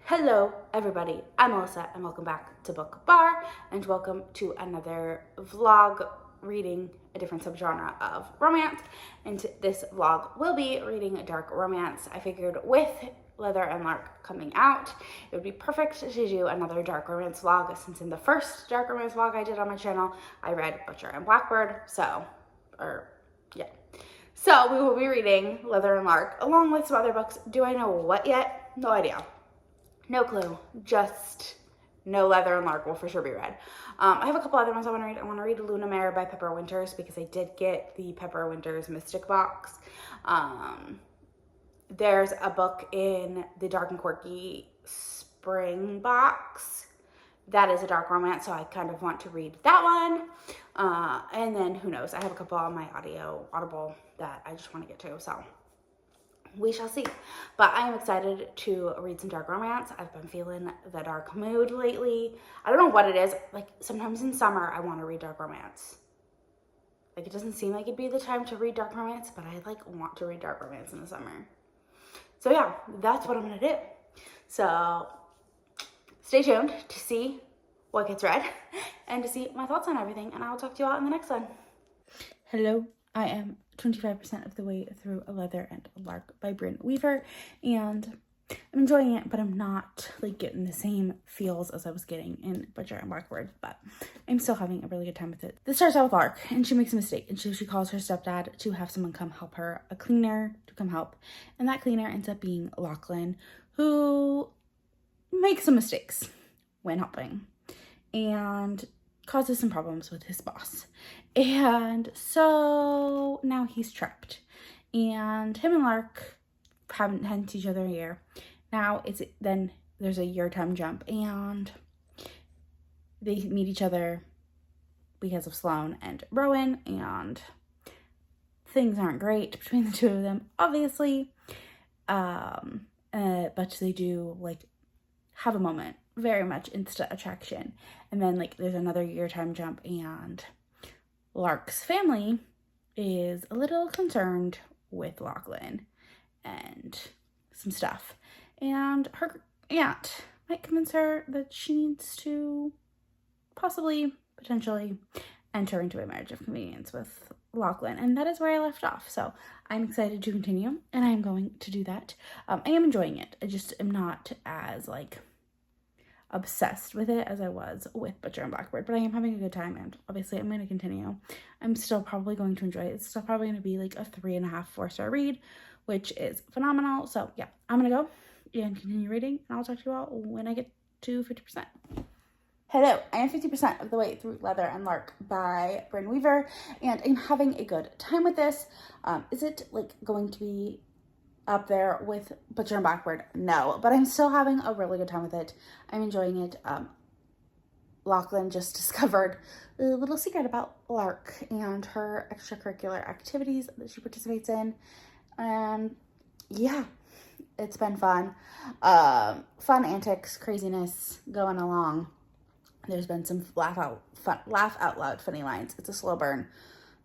Hello everybody, I'm Melissa and welcome back to Book Bar and welcome to another vlog reading a different subgenre of romance. And this vlog will be reading a dark romance. I figured with Leather and Lark coming out, it would be perfect to do another dark romance vlog since in the first dark romance vlog I did on my channel, I read Butcher and Blackbird. So we will be reading Leather and Lark along with some other books. Do I know what yet? No idea. No clue, just know Leather and Lark will for sure be read. I have a couple other ones I want to read. I want to read Lunamare by Pepper Winters because I did get the Pepper Winters Mystic box. There's a book in the Dark and Quirky Spring box that is a dark romance, so I kind of want to read that one. And then who knows, I have a couple on my Audible that I just want to get to, so we shall see. But I am excited to read some dark romance. I've been feeling the dark mood lately. I don't know what it is. Like sometimes in summer, I want to read dark romance. Like it doesn't seem like it'd be the time to read dark romance, but I like want to read dark romance in the summer. So yeah, that's what I'm going to do. So stay tuned to see what gets read and to see my thoughts on everything. And I will talk to you all in the next one. Hello, I am 25% of the way through A Leather and Lark by Brynne Weaver, and I'm enjoying it, but I'm not like getting the same feels as I was getting in Butcher and Blackbird, but I'm still having a really good time with it. This starts out with Lark, and she makes a mistake, and she calls her stepdad to have someone come help her, a cleaner to come help, and that cleaner ends up being Lachlan, who makes some mistakes when helping, and causes some problems with his boss. And so now he's trapped. And him and Lark haven't had each other a year. Now then there's a year time jump and they meet each other because of Sloane and Rowan, and things aren't great between the two of them, obviously. But they do like have a moment, very much instant attraction. And then like there's another year time jump and Lark's family is a little concerned with Lachlan and some stuff. And her aunt might convince her that she needs to potentially enter into a marriage of convenience with Lachlan. And that is where I left off. So I'm excited to continue and I'm going to do that. I am enjoying it. I just am not as like obsessed with it as I was with Butcher and Blackbird, but I am having a good time, and obviously I'm going to continue. I'm still probably going to enjoy it. It's still probably going to be like a 3.5, 4-star read, which is phenomenal. So yeah, I'm going to go and continue reading, and I'll talk to you all when I get to 50%. Hello, I am 50% of the way through Leather and Lark by Brynne Weaver, and I'm having a good time with this. Is it like going to be up there with Butcher and Blackbird? No, but I'm still having a really good time with it. I'm enjoying it. Lachlan just discovered a little secret about Lark and her extracurricular activities that she participates in. And yeah, it's been fun. Fun antics, craziness going along. There's been some laugh out loud funny lines. It's a slow burn.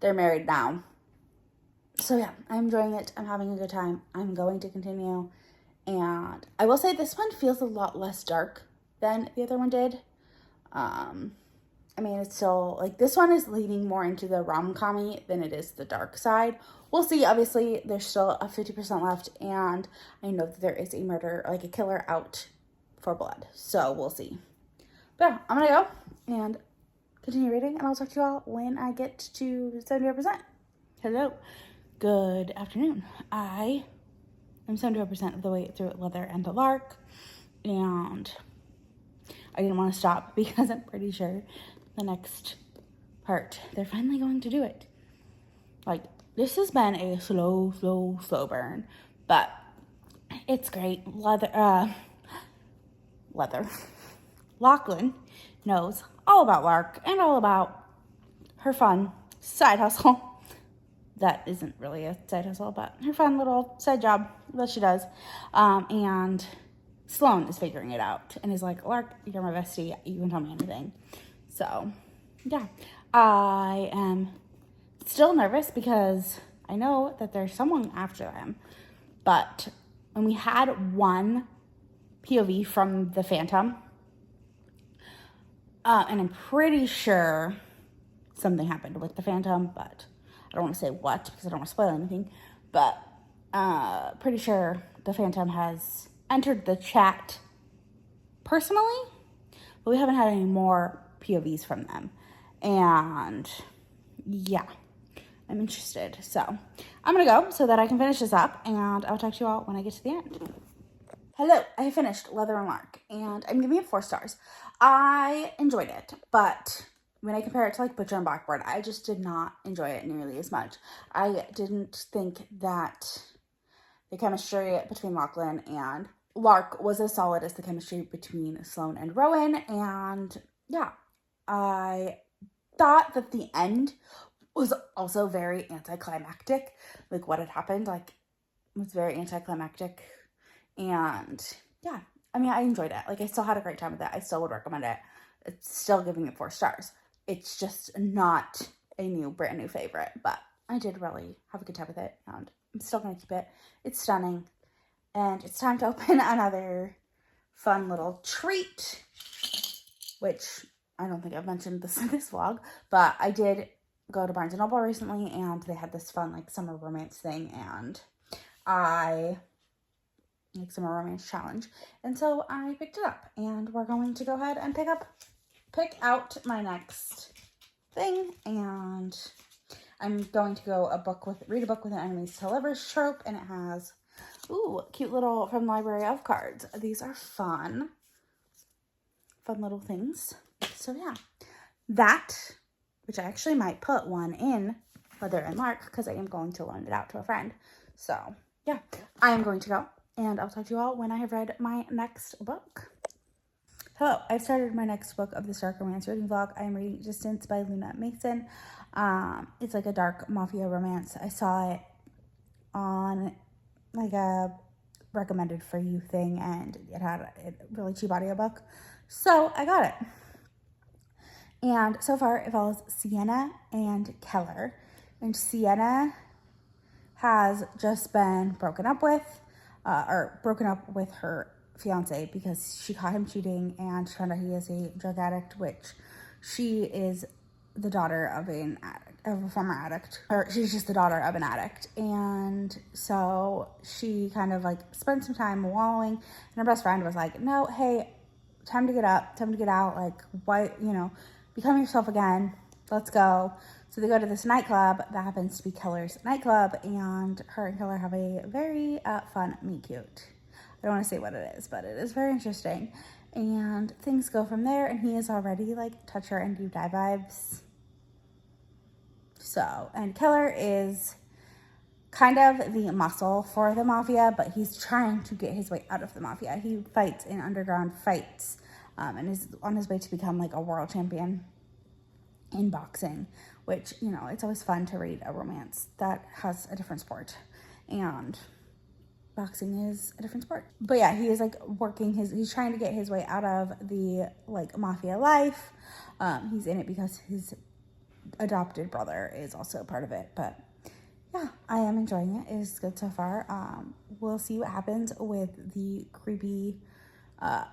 They're married now. So yeah, I'm enjoying it. I'm having a good time. I'm going to continue. And I will say this one feels a lot less dark than the other one did. I mean, it's still, like, this one is leaning more into the rom-com-y than it is the dark side. We'll see. Obviously, there's still a 50% left. And I know that there is a murder, like a killer out for blood. So we'll see. But yeah, I'm going to go and continue reading. And I'll talk to you all when I get to 75%. Hello. Good afternoon. I am 75% of the way through Leather and the Lark, and I didn't want to stop because I'm pretty sure the next part, they're finally going to do it. Like, this has been a slow burn, but it's great. Lachlan knows all about Lark and all about her fun side hustle. That isn't really a side hustle, but her fun little side job that she does. And Sloane is figuring it out and is like, Lark, you're my bestie. You can tell me anything. So, yeah. I am still nervous because I know that there's someone after them. But when we had one POV from the Phantom. And I'm pretty sure something happened with the Phantom, but I don't want to say what because I don't want to spoil anything. But pretty sure the Phantom has entered the chat personally, but we haven't had any more POVs from them. And yeah, I'm interested. So I'm going to go so that I can finish this up, and I'll talk to you all when I get to the end. Hello, I finished Leather and Lark, and I'm giving it 4 stars. I enjoyed it, but when I compare it to like Butcher and Blackbird, I just did not enjoy it nearly as much. I didn't think that the chemistry between Lachlan and Lark was as solid as the chemistry between Sloane and Rowan, and yeah, I thought that the end was also very anticlimactic. Like what had happened, like was very anticlimactic. And yeah, I mean, I enjoyed it. Like I still had a great time with it. I still would recommend it. It's still giving it 4 stars. It's just not a brand new favorite, but I did really have a good time with it, and I'm still gonna keep it. It's stunning. And it's time to open another fun little treat, which I don't think I've mentioned this in this vlog, but I did go to Barnes & Noble recently, and they had this fun like summer romance thing, and like summer romance challenge. And so I picked it up, and we're going to go ahead and pick out my next thing, and I'm going to read a book with an enemies to lovers trope, and it has, ooh, cute little from the library of cards. These are fun little things. So yeah, that, which I actually might put one in Leather and Lark because I am going to loan it out to a friend. So yeah, I am going to go, and I'll talk to you all when I have read my next book. Hello, I've started my next book of this dark romance reading vlog. I am reading Distance by Lunamare. It's like a dark mafia romance. I saw it on like a recommended for you thing, and it had a really cheap audiobook. So I got it. And so far it follows Sienna and Keller. And Sienna has just been broken up with her fiance because she caught him cheating, and she found out he is a drug addict, which she is the daughter of a former addict, or she's just the daughter of an addict. And so she kind of like spent some time wallowing, and her best friend was like, no, hey, time to get up, time to get out, like, why, become yourself again, let's go. So they go to this nightclub that happens to be Keller's nightclub, and her and Keller have a very fun meet cute. I don't want to say what it is, but it is very interesting. And things go from there, and he is already like touch her and do die vibes. So, and Keller is kind of the muscle for the mafia, but he's trying to get his way out of the mafia. He fights in underground fights, and is on his way to become like a world champion in boxing, which, it's always fun to read a romance that has a different sport, and boxing is a different sport. But yeah, he is like he's trying to get his way out of the like mafia life. He's in it because his adopted brother is also a part of it, but yeah, I am enjoying it. It is good so far. We'll see what happens with the creepy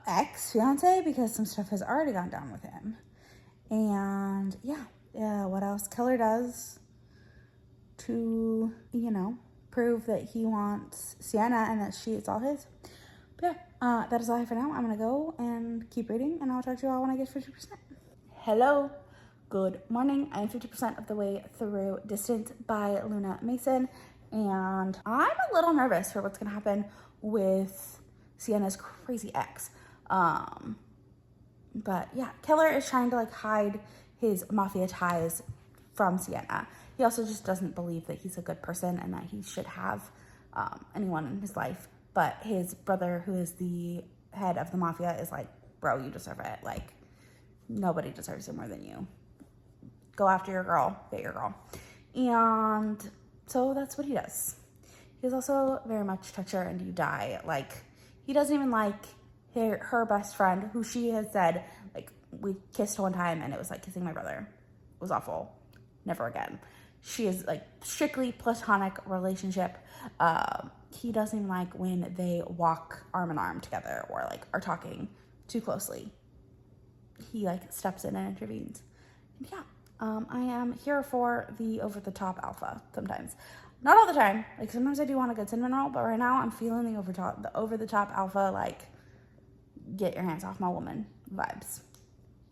ex-fiance, because some stuff has already gone down with him. And yeah, what else Keller does to, prove that he wants Sienna and that she is all his. But yeah, that is all I have for now. I'm going to go and keep reading, and I'll talk to you all when I get 50%. Hello. Good morning. I am 50% of the way through Distance by Lunamare, and I'm a little nervous for what's going to happen with Sienna's crazy ex. But yeah, Keller is trying to like hide his mafia ties from Sienna. He also just doesn't believe that he's a good person and that he should have anyone in his life. But his brother, who is the head of the mafia, is like, bro, you deserve it. Like, nobody deserves it more than you. Go after your girl, get your girl. And so that's what he does. He's also very much touch her and you die. Like, he doesn't even like her best friend, who she has said, like, we kissed one time and it was like kissing my brother. It was awful. Never again. she is like strictly platonic relationship. He doesn't even like when they walk arm in arm together or like are talking too closely. He like steps in and intervenes. And yeah, I am here for the over the top alpha sometimes. Not all the time. Like sometimes I do want a good cinnamon roll, but right now I'm feeling the over the top alpha, like get your hands off my woman vibes.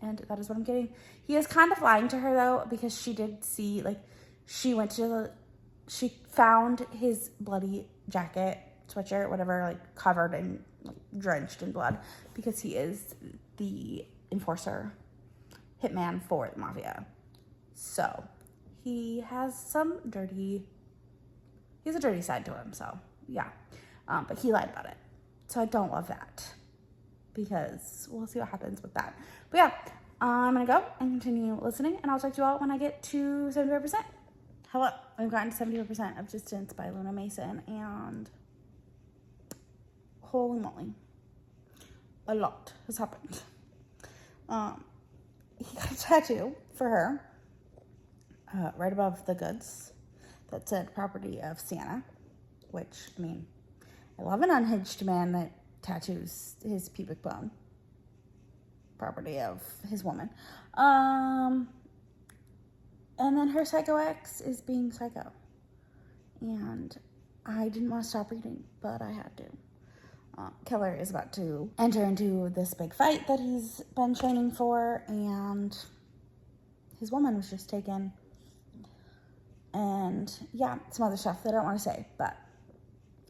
And that is what I'm getting. He is kind of lying to her though, because she did see, like, she found his bloody jacket, sweatshirt, whatever, like covered and like, drenched in blood, because he is the enforcer, hitman for the mafia. So he has a dirty side to him. So yeah, but he lied about it. So I don't love that, because we'll see what happens with that. But yeah, I'm gonna go and continue listening, and I'll talk to you all when I get to 75%. Hello, I've gotten to 75% of Distance by Luna Mason, and holy moly, a lot has happened. He got a tattoo for her right above the goods that said property of Sienna, which, I mean, I love an unhinged man that tattoos his pubic bone. Property of his woman. And then her psycho ex is being psycho. And I didn't want to stop reading, but I had to. Keller is about to enter into this big fight that he's been training for, and his woman was just taken. And yeah, some other stuff that I don't want to say, but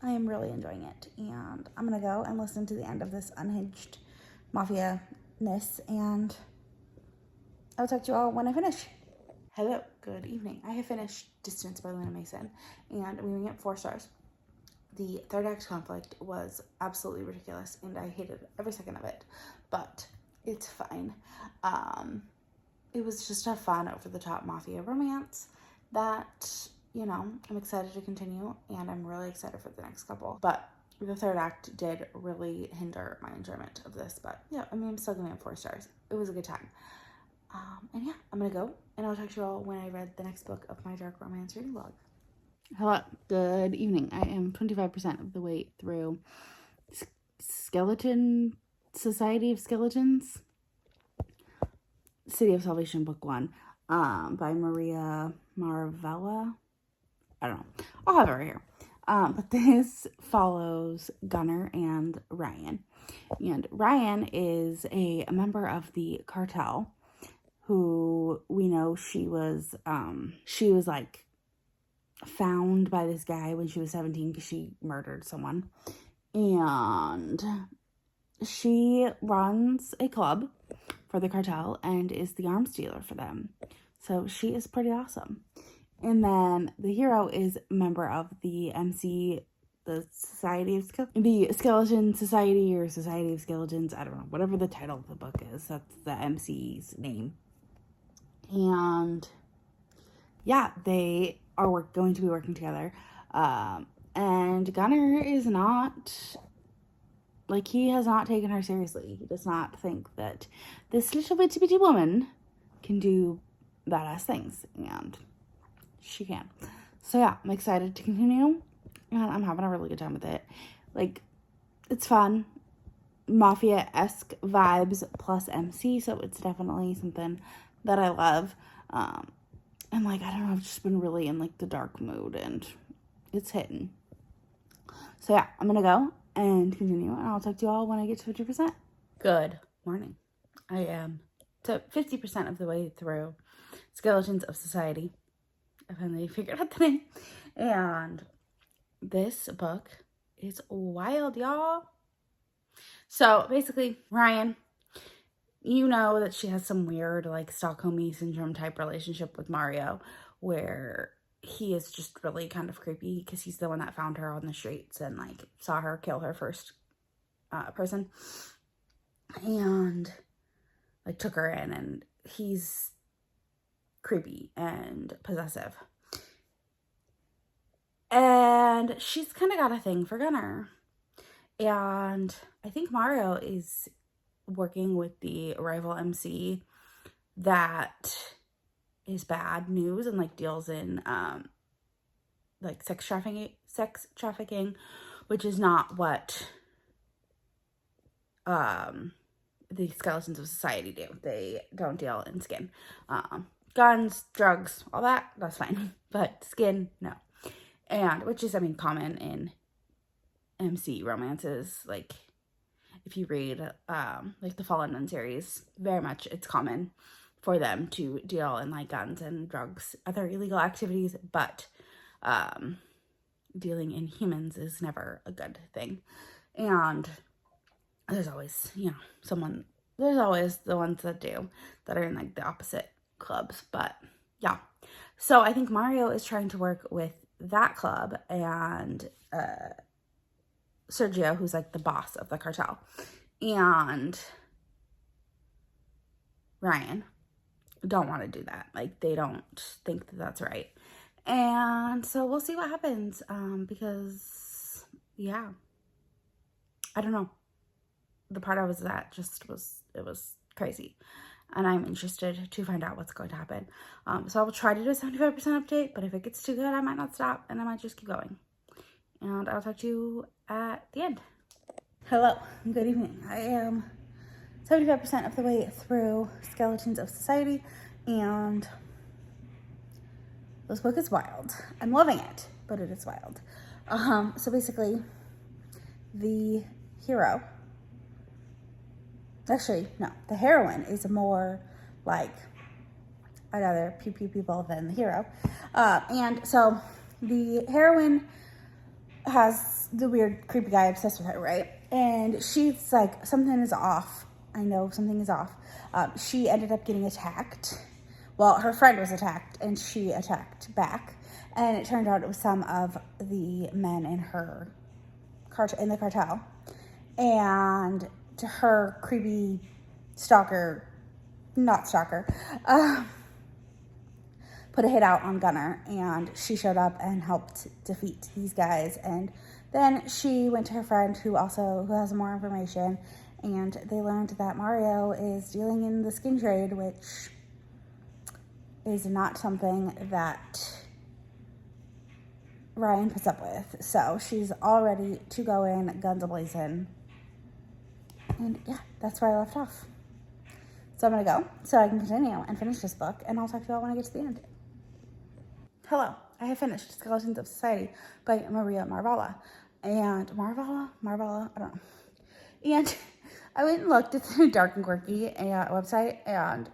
I am really enjoying it. And I'm going to go and listen to the end of this unhinged mafia-ness, and I'll talk to you all when I finish. Hello, good evening. I have finished Distance by Luna Mason, and I'm giving it 4 stars. The third act conflict was absolutely ridiculous, and I hated every second of it, but it's fine. It was just a fun, over-the-top mafia romance that, you know, I'm excited to continue, and I'm really excited for the next couple. But the third act did really hinder my enjoyment of this, but yeah, I mean, I'm still giving it 4 stars. It was a good time. And yeah, I'm gonna go, and I'll talk to you all when I read the next book of my dark romance reading vlog. Hello, good evening. I am 25% of the way through Skeleton, Society of Skeletons, City of Salvation, Book 1, by Maravalla. I don't know. I'll have it right here. But this follows Gunnar and Ryan. And Ryan is a member of the cartel, who we know she was like found by this guy when she was 17 because she murdered someone. And she runs a club for the cartel and is the arms dealer for them. So she is pretty awesome. And then the hero is a member of the MC, the Skeleton Society, or Society of Skeletons. I don't know, whatever the title of the book is. That's the MC's name. And yeah, they are going to be working together. And Gunnar is not, like, he has not taken her seriously. He does not think that this little bitty woman can do badass things, and she can. So yeah, I'm excited to continue, and I'm having a really good time with it. Like, it's fun, mafia-esque vibes plus MC, so it's definitely something that I love. And like, I don't know, I've just been really in like the dark mood, and it's hitting. So yeah, I'm gonna go and continue, and I'll talk to you all when I get to 50%. Good morning. I am 50% of the way through Skeletons of Society. I finally figured out the name. And this book is wild, y'all. So basically, Ryan, you know that she has some weird, like, Stockholm syndrome type relationship with Mario, where he is just really kind of creepy because he's the one that found her on the streets and, like, saw her kill her first person, and, like, took her in, and he's creepy and possessive. And she's kind of got a thing for Gunnar. And I think Mario is working with the rival MC that is bad news and like deals in like sex trafficking, which is not what the Skeletons of Society do. They don't deal in skin. Guns, drugs, all that, that's fine. But skin, no. And, which is, I mean, common in MC romances. Like, if you read, like, the Fallen Nun series, very much it's common for them to deal in, like, guns and drugs, other illegal activities, but dealing in humans is never a good thing. And there's always, you know, there's always the ones that do, that are in, like, the opposite clubs. But, yeah. So, I think Mario is trying to work with that club, and Sergio, who's, like, the boss of the cartel, and Ryan don't want to do that. Like, they don't think that that's right. And so we'll see what happens, because, yeah, I don't know. The part I was at just was, it was crazy. And I'm interested to find out what's going to happen. So I will try to do a 75% update, but if it gets too good, I might not stop, and I might just keep going. And I'll talk to you at the end. Hello, good evening. I am 75% of the way through Skeletons of Society, and this book is wild. I'm loving it, but it is wild. So basically, the hero, actually, no, the heroine is more like another pew people than the hero. And so the heroine has the weird, creepy guy obsessed with her, right? And she's like, something is off. I know something is off. She ended up getting attacked. Well, her friend was attacked, and she attacked back. And it turned out it was some of the men in the cartel. And to her creepy not stalker, put a hit out on Gunnar, and she showed up and helped defeat these guys. And then she went to her friend who has more information, and they learned that Mario is dealing in the skin trade, which is not something that Ryan puts up with. So she's all ready to go in, guns a-blazing. And yeah, that's where I left off. So I'm going to go so I can continue and finish this book, and I'll talk to you all when I get to the end. Hello, I have finished Skeletons of Society by Maravalla. And Maravalla, I don't know. And I went and looked at the Dark and Quirky website, and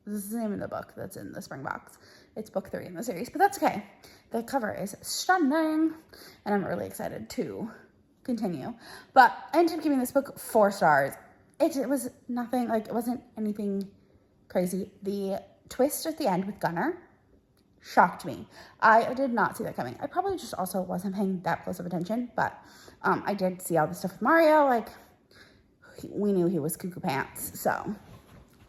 this is the name of the book that's in the spring box. It's book 3 in the series, but that's okay. The cover is stunning, and I'm really excited to continue. But I ended up giving this book 4 stars. It was nothing, like, it wasn't anything crazy. The twist at the end with Gunnar shocked me. I did not see that coming. I probably just also wasn't paying that close of attention, but I did see all the stuff with Mario. Like, we knew he was cuckoo pants, so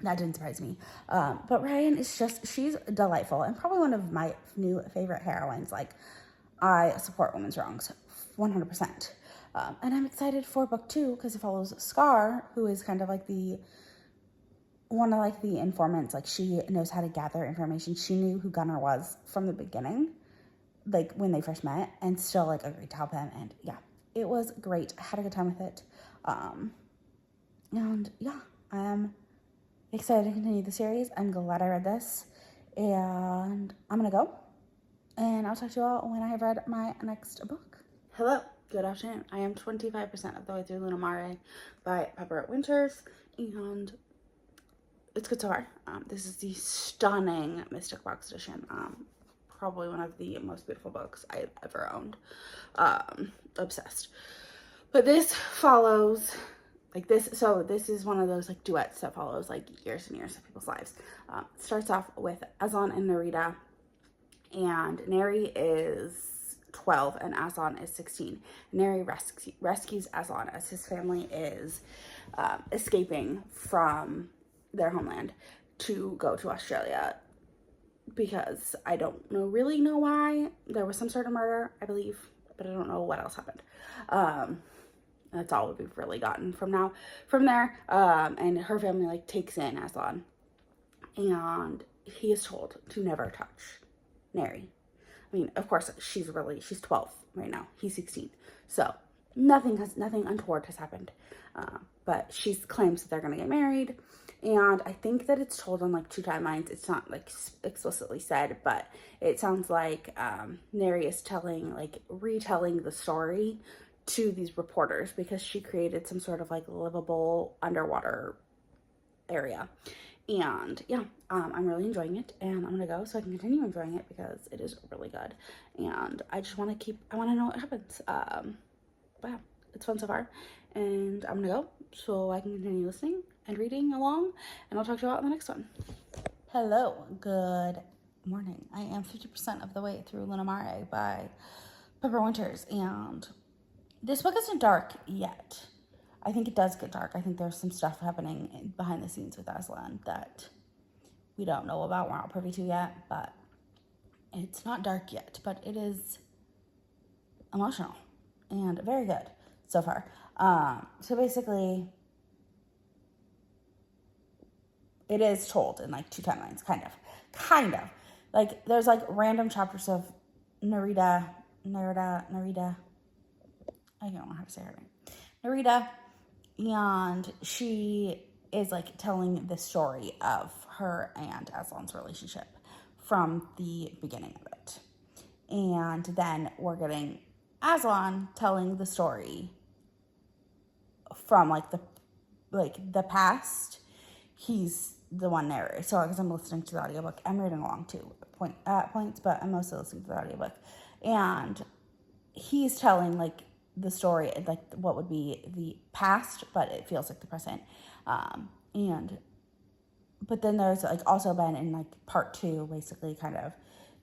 that didn't surprise me. But Ryan is she's delightful, and probably one of my new favorite heroines. Like, I support women's wrongs 100%. And I'm excited for book 2 because it follows Scar, who is kind of like one of like the informants. Like, she knows how to gather information. She knew who Gunnar was from the beginning, like when they first met, and still like agreed to help him. And yeah, it was great. I had a good time with it. And yeah, I'm excited to continue the series. I'm glad I read this, and I'm gonna go, and I'll talk to you all when I have read my next book. Hello, good afternoon. I am 25% of the way through Lunamare by Pepper Winters, and it's good so far. This is the stunning Mystic Box edition. Probably one of the most beautiful books I've ever owned. Obsessed. But this follows, like this, so this is one of those like duets that follows like years and years of people's lives. It starts off with Aslan and Nerita, and Neri is 12 and Aslan is 16. Neri rescues Aslan as his family is escaping from their homeland to go to Australia, because I don't really know why. There was some sort of murder, I believe, but I don't know what else happened. That's all we've really gotten from there. And her family like takes in Aslan, and he is told to never touch Neri. I mean, of course, she's 12 right now. He's 16. So nothing untoward has happened. But she claims that they're going to get married. And I think that it's told on like 2 timelines. It's not like explicitly said, but it sounds like Neri is retelling the story to these reporters because she created some sort of like livable underwater area. And yeah, I'm really enjoying it, and I'm gonna go so I can continue enjoying it because it is really good. And I just want to know what happens. But yeah, it's fun so far, and I'm gonna go so I can continue listening and reading along, and I'll talk to you about in the next one. Hello, good morning. I am 50% of the way through Lunamare by Pepper Winters, and this book isn't dark yet. I think it does get dark. I think there's some stuff happening behind the scenes with Aslan that we don't know about, we're not privy to yet, but it's not dark yet, but it is emotional and very good so far. So basically, it is told in like 2 timelines, kind of. Like, there's like random chapters of Nerida, I don't know how to say her name. Nerida, and she is like telling the story of her and Aslan's relationship from the beginning of it. And then we're getting Aslan telling the story from like the past. He's the one narrator. So because I'm listening to the audiobook, I'm reading along too points, but I'm mostly listening to the audiobook. And he's telling like the story, like what would be the past, but it feels like the present. But then there's like also been in like part 2, basically kind of,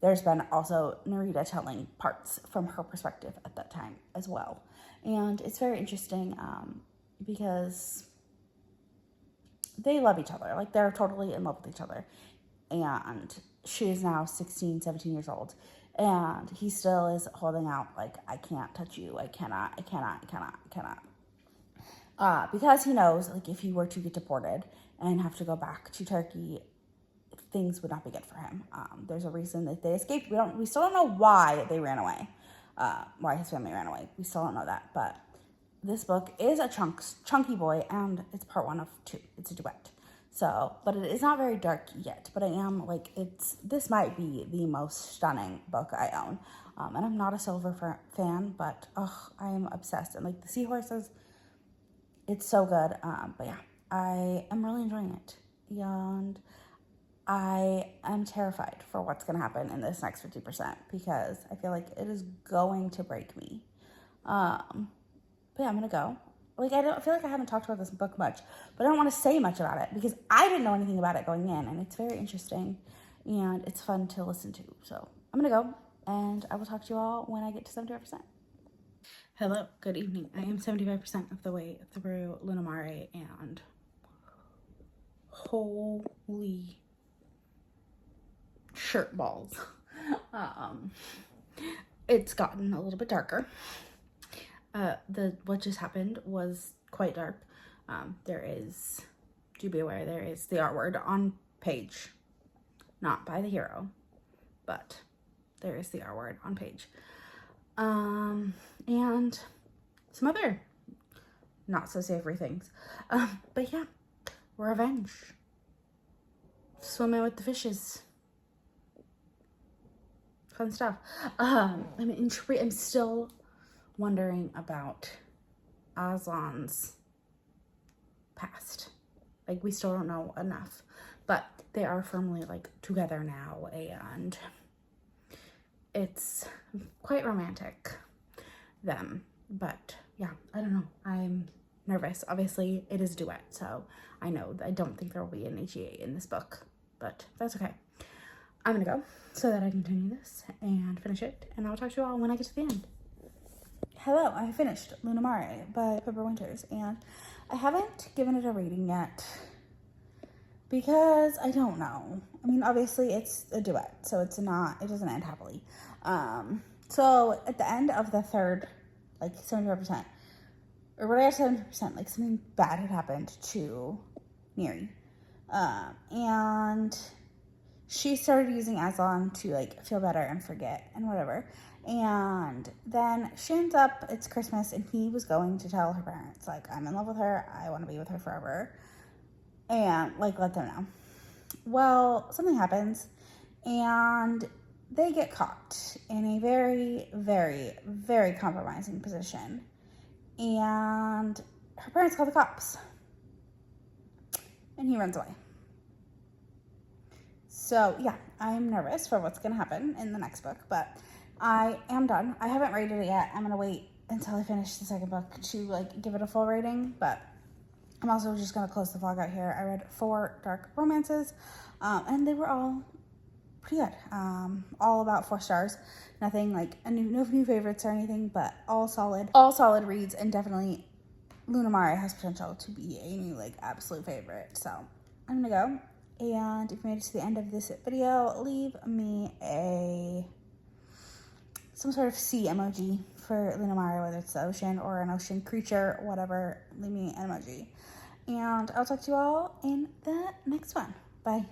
there's been also Nerida telling parts from her perspective at that time as well. And it's very interesting because they love each other. Like, they're totally in love with each other. And she is now 16, 17 years old. And he still is holding out, like, I can't touch you. I cannot. Because he knows, like, if he were to get deported and have to go back to Turkey, things would not be good for him. There's a reason that they escaped. We still don't know why they ran away. Why his family ran away. We still don't know that. But this book is a chunky boy, and it's part 1 of 2. It's a duet. So, but it is not very dark yet. But I am, like, this might be the most stunning book I own. And I'm not a Silver fan, but, I am obsessed. And, like, the seahorses, it's so good. But yeah, I am really enjoying it. And I am terrified for what's going to happen in this next 50% because I feel like it is going to break me. But yeah, I'm going to go. Like, I feel like I haven't talked about this book much, but I don't want to say much about it because I didn't know anything about it going in, and it's very interesting, and it's fun to listen to. So I'm going to go, and I will talk to you all when I get to 75%. Hello, good evening. I am 75% of the way through Lunamare, and holy shirt balls. It's gotten a little bit darker. What just happened was quite dark. Do be aware, there is the R word on page. Not by the hero, but there is the R word on page. And some other not so savory things. But yeah, revenge. Swimming with the fishes. Fun stuff. I'm still wondering about Aslan's past. Like, we still don't know enough, but they are firmly like together now, and it's quite romantic, them. But yeah, I don't know. I'm nervous. Obviously, it is a duet, so I don't think there will be an HEA in this book, but that's okay. I'm gonna go so that I can continue this and finish it, and I'll talk to you all when I get to the end. Hello, I finished Lunamare by Pepper Winters, and I haven't given it a rating yet because I don't know. I mean, obviously it's a duet, so it doesn't end happily. So at the end of the third, like 75%, or when I got 70%, like something bad had happened to Neri. And she started using Aslan to like feel better and forget and whatever. And then she ends up, it's Christmas, and he was going to tell her parents, like, I'm in love with her, I want to be with her forever, and like let them know. Well, something happens, and they get caught in a very, very, very compromising position. And her parents call the cops. And he runs away. So, yeah, I'm nervous for what's going to happen in the next book, but I am done. I haven't rated it yet. I'm going to wait until I finish the second book to, like, give it a full rating, but I'm also just going to close the vlog out here. I read 4 dark romances, and they were all pretty good. All about 4 stars. Nothing like no new favorites or anything, but all solid. All solid reads, and definitely Lunamare has potential to be a new like absolute favorite. So I'm gonna go. And if you made it to the end of this video, leave me some sort of sea emoji for Lunamare, whether it's the ocean or an ocean creature, whatever. Leave me an emoji. And I'll talk to you all in the next one. Bye.